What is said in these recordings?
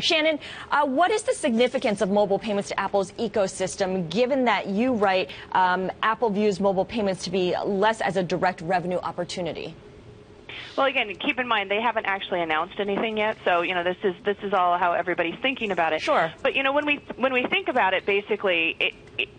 Shannon, what is the significance of mobile payments to Apple's ecosystem, given that you write Apple views mobile payments to be less as a direct revenue opportunity? Well, again, keep in mind they haven't actually announced anything yet, so this is all how everybody's thinking about it. Sure. But when we think about it, basically,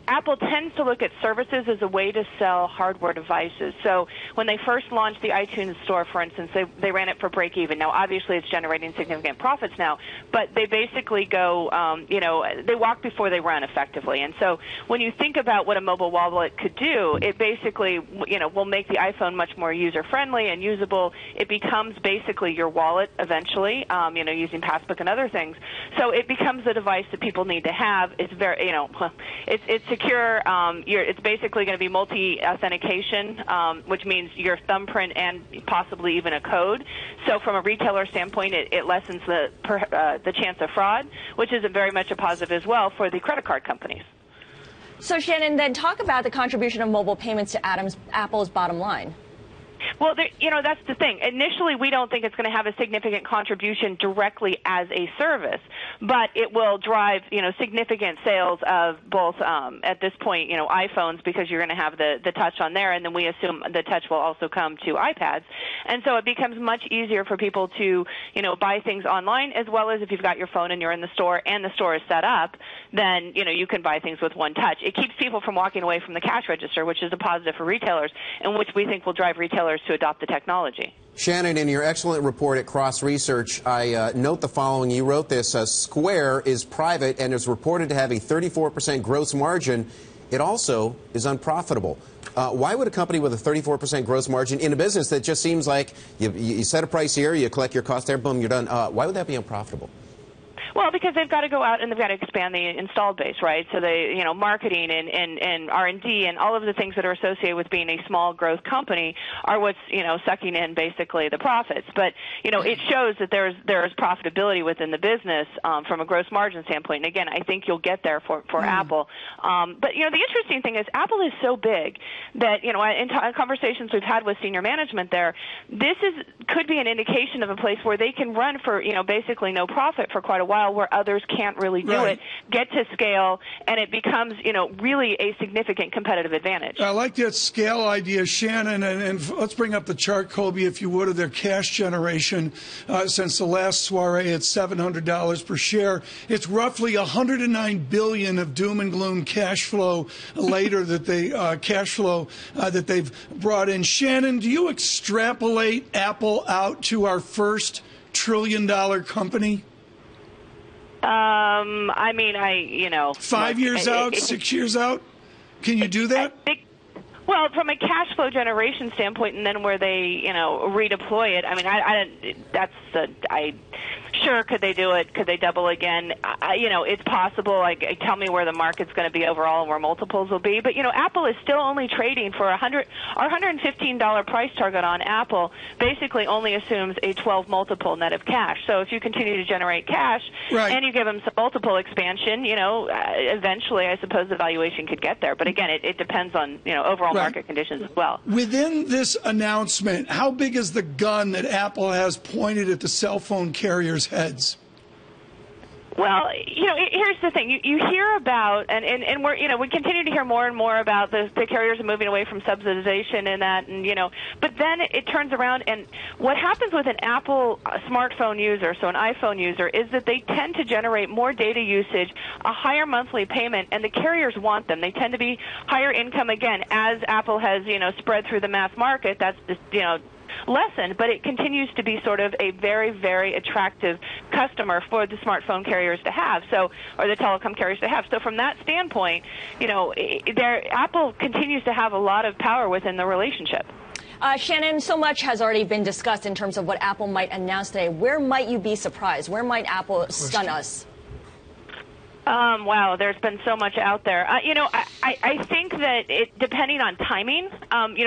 Apple tends to look at services as a way to sell hardware devices. So when they first launched the iTunes Store, for instance, they ran it for break even. Now, obviously, it's generating significant profits now, but they basically go, they walk before they run effectively. And so when you think about what a mobile wallet could do, it basically, will make the iPhone much more user-friendly and usable. It becomes basically your wallet eventually, using Passbook and other things. So it becomes a device that people need to have. It's very, it's secure. It's basically going to be multi-authentication, which means your thumbprint and possibly even a code. So from a retailer standpoint, it lessens the chance of fraud, which is very much a positive as well for the credit card companies. So Shannon, then talk about the contribution of mobile payments to Apple's bottom line. Well, that's the thing. Initially, we don't think it's going to have a significant contribution directly as a service, but it will drive, significant sales of both, at this point, iPhones, because you're going to have the touch on there, and then we assume the touch will also come to iPads. And so it becomes much easier for people to, buy things online, as well as if you've got your phone and you're in the store and the store is set up, then, you can buy things with one touch. It keeps people from walking away from the cash register, which is a positive for retailers, and which we think will drive retailers to adopt the technology. Shannon, in your excellent report at Cross Research, I note the following. You wrote this: Square is private and is reported to have a 34% gross margin. It also is unprofitable. Why would a company with a 34% gross margin in a business that just seems like you set a price here, you collect your cost there, boom, you're done, why would that be unprofitable? Well, because they've got to go out and they've got to expand the installed base, right? So they, marketing and R&D and all of the things that are associated with being a small growth company are what's, sucking in basically the profits. But, it shows that there's profitability within the business from a gross margin standpoint. And again, I think you'll get there for Apple. But, the interesting thing is Apple is so big that, in conversations we've had with senior management there, this could be an indication of a place where they can run for, basically no profit for quite a while, where others can't really do it, get to scale, and it becomes, really a significant competitive advantage. I like that scale idea, Shannon, and let's bring up the chart, Colby, if you would, of their cash generation since the last soiree at $700 per share. It's roughly $109 billion of doom and gloom cash flow later that they've brought in. Shannon, do you extrapolate Apple out to our first trillion-dollar company? 5 years out, 6 years out? Can you do that? Well, from a cash flow generation standpoint, and then where they, redeploy it. Sure, could they do it? Could they double again? It's possible. Tell me where the market's going to be overall and where multiples will be. But, Apple is still only trading for our $115 price target on Apple basically only assumes a 12 multiple net of cash. So if you continue to generate cash and you give them some multiple expansion, eventually I suppose the valuation could get there. But again, it depends on, overall market conditions as well. Within this announcement, how big is the gun that Apple has pointed at the cell phone carriers' heads? Well, here's the thing. You hear about, and we're, we continue to hear more and more about the carriers are moving away from subsidization and that, and, but then it turns around, and what happens with an Apple smartphone user, so an iPhone user, is that they tend to generate more data usage, a higher monthly payment, and the carriers want them. They tend to be higher income, again, as Apple has, spread through the mass market. That's just, lessened, but it continues to be sort of a very, very attractive customer for the smartphone carriers to have, or the telecom carriers to have. So from that standpoint, Apple continues to have a lot of power within the relationship. Shannon, so much has already been discussed in terms of what Apple might announce today. Where might you be surprised? Where might Apple stun us? Wow, there's been so much out there. I think that depending on timing,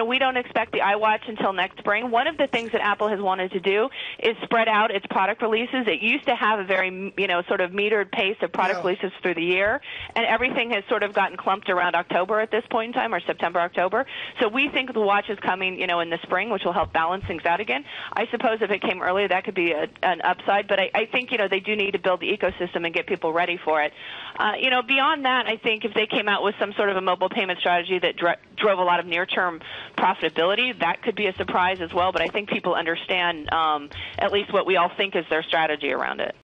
we don't expect the iWatch until next spring. One of the things that Apple has wanted to do is spread out its product releases. It used to have a very, sort of metered pace of product releases through the year, and everything has sort of gotten clumped around October at this point in time, or September, October. So we think the watch is coming, in the spring, which will help balance things out again. I suppose if it came earlier, that could be an upside, but I think, they do need to build the ecosystem and get people ready for it. Beyond that, I think if they came out with some sort of a mobile payment strategy that drove a lot of near-term profitability, that could be a surprise as well. But I think people understand at least what we all think is their strategy around it.